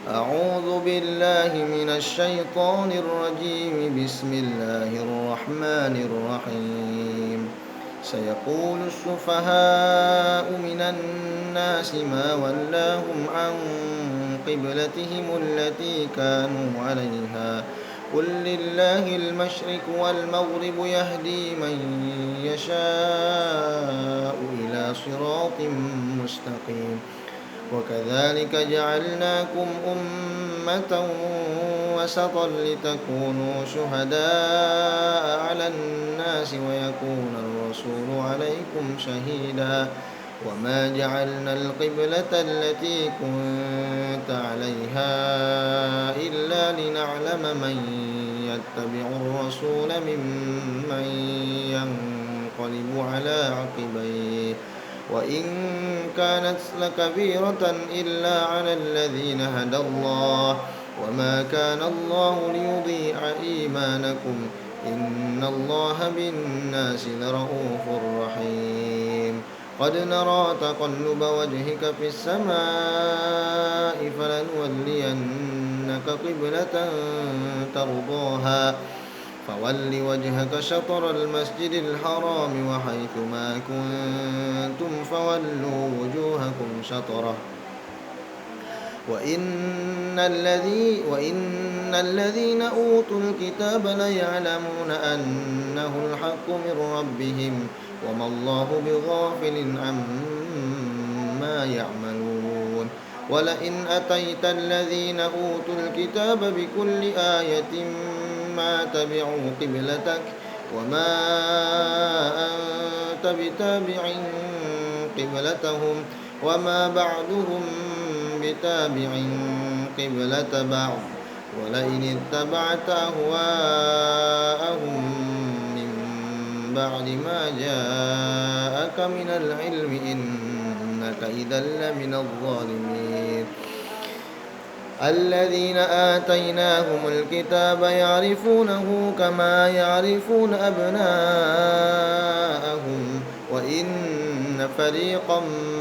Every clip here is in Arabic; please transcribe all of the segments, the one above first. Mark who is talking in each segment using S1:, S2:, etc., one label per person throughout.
S1: أعوذ بالله من الشيطان الرجيم. بسم الله الرحمن الرحيم. سيقول السفهاء من الناس ما ولاهم عن قبلتهم التي كانوا عليها قل لله المشرق والمغرب يهدي من يشاء إلى صراط مستقيم. وكذلك جعلناكم أمة وسطا لتكونوا شهداء على الناس ويكون الرسول عليكم شهيدا. وما جعلنا القبلة التي كنت عليها إلا لنعلم من يتبع الرسول ممن ينقلب على عقبيه وإن كانت لكبيرة إلا على الذين هدى الله وما كان الله ليضيع إيمانكم إن الله بالناس لرءوف رحيم. قد نرى تقلب وجهك في السماء فلنولينك قبلة ترضاها فول وجهك شطر المسجد الحرام وحيث ما كنتم فولوا وجوهكم شطره وإن الذين أوتوا الكتاب ليعلمون أنه الحق من ربهم وما الله بغافل عما يعملون. ولئن أتيت الذين أوتوا الكتاب بكل آية ما تبعوا قبلتك وما أنت بتابع قبلتهم وما بعضهم بتابع قبلة بعض ولئن اتبعت أهواءهم من بعد ما جاءك من العلم إنك إذا لمن الظالمين. الذين آتيناهم الكتاب يعرفونه كما يعرفون أبناءهم وإن فريقا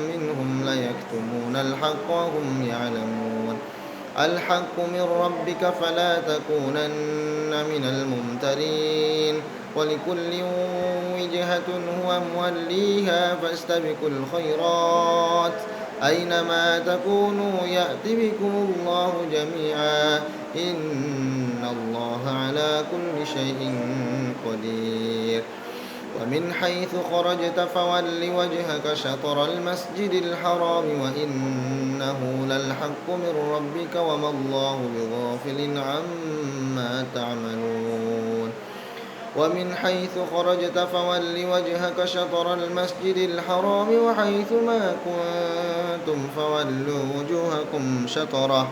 S1: منهم ليكتمون الحق وهم يعلمون. الحق من ربك فلا تكونن من الممترين. ولكل وجهة هو موليها فاستبقوا الخيرات أينما تكونوا يأت بكم الله جميعا إن الله على كل شيء قدير. ومن حيث خرجت فول وجهك شطر المسجد الحرام وإنه للحق من ربك وما الله بغافل عما تعملون. ومن حيث خرجت فول وجهك شطر المسجد الحرام وحيث ما كنتم فولوا وجوهكم شطره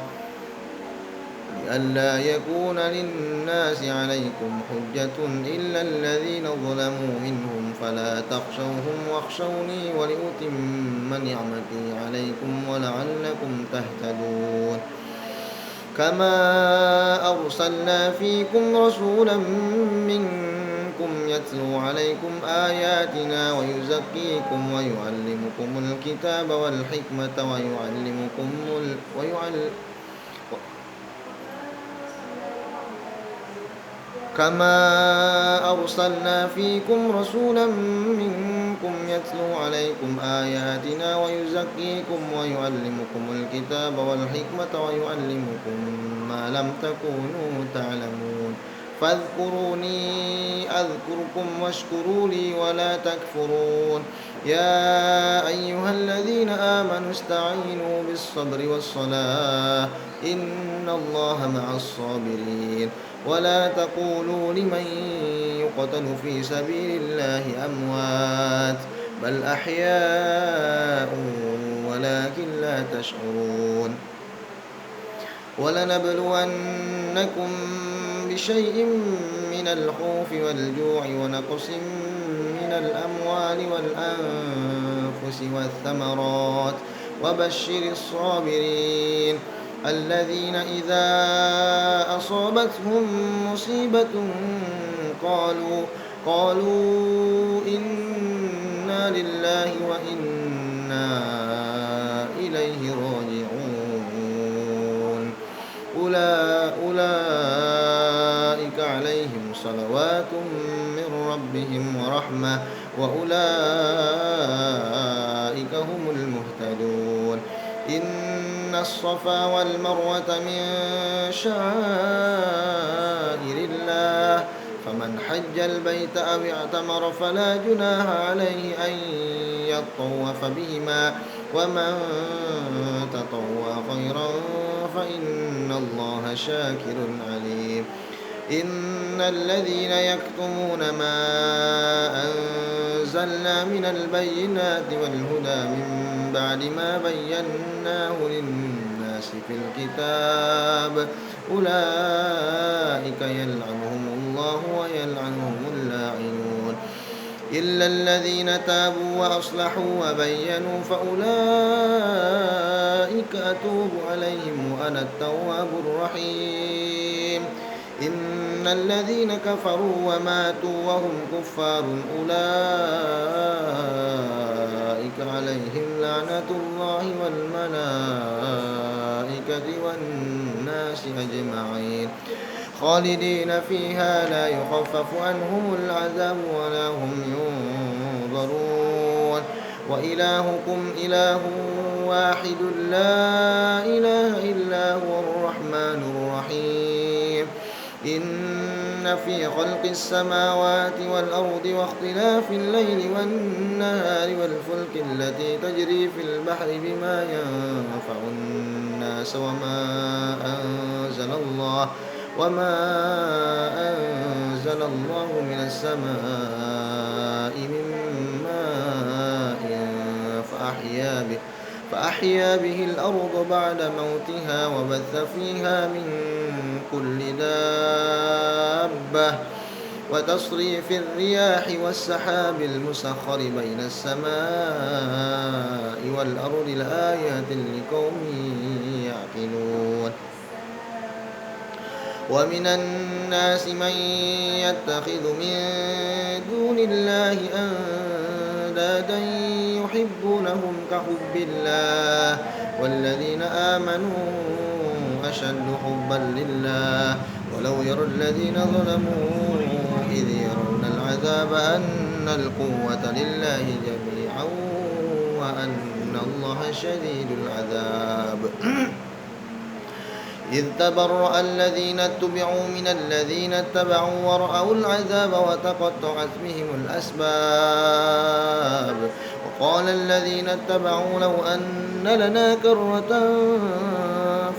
S1: لئلا يكون للناس عليكم حجة إلا الذين ظلموا منهم فلا تخشوهم واخشوني ولأتم نعمتي عليكم ولعلكم تهتدون. كما أرسلنا فيكم رسولا منكم يتلو عليكم آياتنا ويزكيكم ويعلمكم الكتاب والحكمة كما أرسلنا فيكم رسولا منكم يتلو عليكم آياتنا ويزكيكم ويعلمكم الكتاب والحكمة ويعلمكم ما لم تكونوا تعلمون. فاذكروني أذكركم واشكروا لي ولا تكفرون. يا أيها الذين آمنوا استعينوا بالصبر والصلاة إن الله مع الصابرين. ولا تقولوا لمن يقتل في سبيل الله أموات بل أحياء ولكن لا تشعرون. ولنبلونكم بشيء من الخوف والجوع ونقص من الأموال والأنفس والثمرات وبشر الصابرين الذين إذا أصابتهم مصيبة قالوا إنا لله وإنا إليه راجعون. أولئك عليهم صلوات من ربهم ورحمة وأولئك هم المهتدون إن الصفا والمروة من شعائر الله فمن حج البيت أو اعتمر فلا جناح عليه أن يطوف بهما ومن تطوع خيرا فإن الله شاكر عليم إن الذين يكتمون ما أنزلنا من البينات والهدى من بعد ما بيناه للناس في الكتاب أولئك يلعنهم الله ويلعنهم اللاعنون إلا الذين تابوا وأصلحوا وبينوا فأولئك أتوب عليهم وأنا التواب الرحيم إن الذين كفروا وماتوا وهم كفار أولئك عليهم لعنة الله والملائكة والناس أجمعين خالدين فيها لا يخفف عنهم العذاب ولا هم ينظرون وإلهكم إله واحد لا إله إلا هو الرحمن الرحيم إن في خلق السماوات والأرض واختلاف الليل والنهار والفلك التي تجري في البحر بما ينفع الناس وما أنزل الله من السماء من ماء فأحيا به الأرض بعد موتها وبث فيها من كل دابة وتصريف الرياح والسحاب المسخر بين السماء والأرض لآيات لقوم يعقلون ومن الناس من يتخذ من دون الله أندادا يحبونهم كحب الله والذين آمنوا أشد حبا لله ولو يرى الذين ظلموا إذ يرون العذاب أن القوة لله جميعا وأن الله شديد العذاب إذ تبرأ الذين اتبعوا من الذين اتبعوا ورأوا العذاب وتقطعت بهم الأسباب وقال الذين اتبعوا لو أن لنا كرة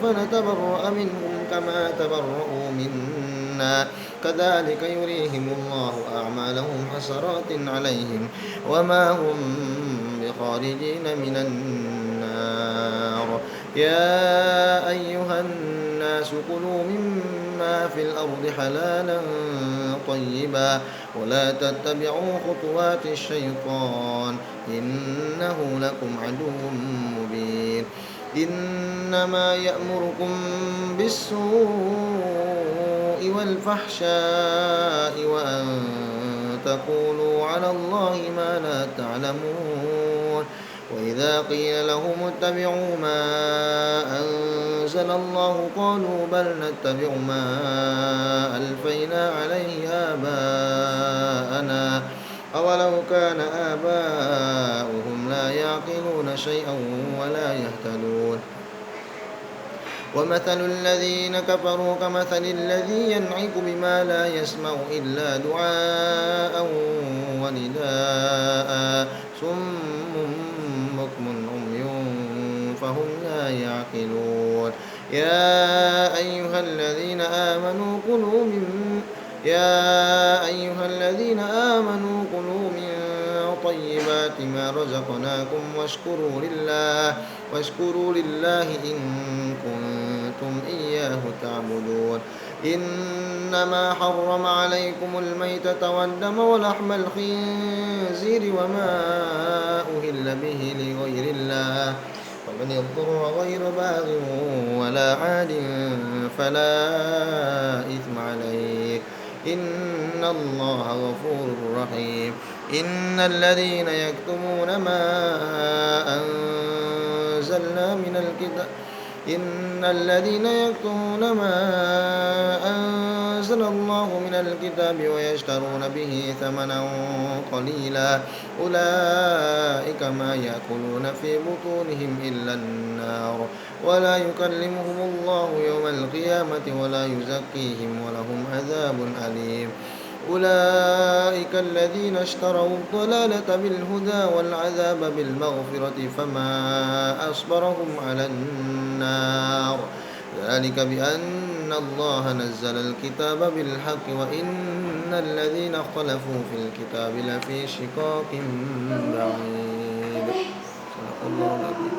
S1: فنتبرأ منهم كما تبرؤوا منا كذلك يريهم الله أعمالهم حسرات عليهم وما هم بخارجين من النار يا أيها الناس كلوا مما في الأرض حلالا طيبا ولا تتبعوا خطوات الشيطان إنه لكم عدو مبين إنما يأمركم بالسوء والفحشاء وأن تقولوا على الله ما لا تعلمون وإذا قيل لهم اتبعوا ما أنزل الله قالوا بل نتبع ما ألفينا عليه آباءنا أولو كان آباؤهم لا يعقلون شيئا ولا يهتدون ومثل الذين كفروا كمثل الذي ينعق بما لا يسمع إلا دعاء ونداء صم بكم عمي فهم لا يعقلون يا أيها الذين آمنوا كلوا من طيبات ما رزقناكم واشكروا لله إن كنتم إياه تعبدون إنما حرم عليكم الميتة والدم ولحم الخنزير وما أهل به لغير الله ومن اضطر غير باغ ولا عاد فلا إثم عليه إن الله غفور رحيم إن الذين يكتمون ما أنزلنا من الكتاب إن الذين يكتمون ما أنزل الله من الكتاب ويشترون به ثمنا قليلا أولئك ما يأكلون في بطونهم إلا النار ولا يكلمهم الله يوم القيامة ولا يزكيهم ولهم عذاب أليم أولئك الذين اشتروا الضلالة بالهدى والعذاب بالمغفرة فما أصبرهم على النار ذلك بأن الله نزل الكتاب بالحق وإن الذين اختلفوا في الكتاب لفي شقاق بعيد. صدق الله العظيم.